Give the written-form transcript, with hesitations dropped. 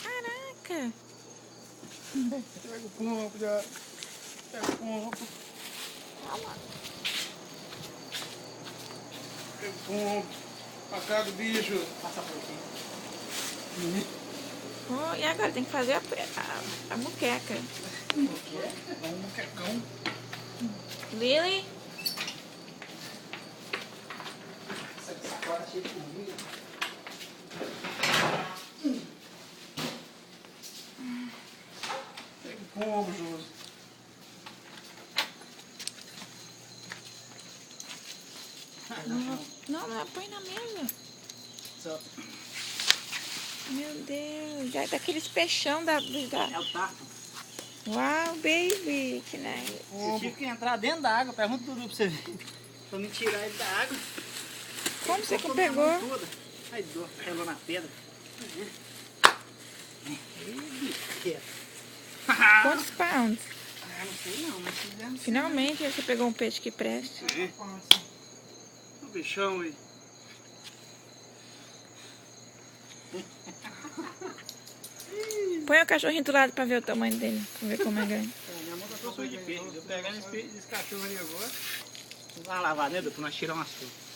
Caraca! Pega o pombo, já. Pega o pombo. Calma. Pega o pombo. A cara do bicho. Passa por aqui. Oh, e agora tem que fazer a muqueca. O quê? É um moquecão. Lily? Essa sacola cheia de comida. Pega o pombo, Josi. Não, põe na mesa. Só. Meu Deus, já é daqueles peixão da... É o tarto. Uau, baby, que nice. Eu tive que entrar dentro da água, pergunta tudo pra você ver. Pra me tirar ele da água. Como você que Cortou minha pegou? mão toda. Ai, dor, relou na pedra. Quantos pounds? Ah, não sei não, mas fizemos. Finalmente você pegou um peixe que preste. O bichão aí. Põe o cachorrinho do lado pra ver o tamanho dele, pra ver como é grande. Minha mão tá toda suja de peixe. Eu pegando esse cachorro ali agora. Vamos lá lavar, né, doutor? Nós tiramos as fotos.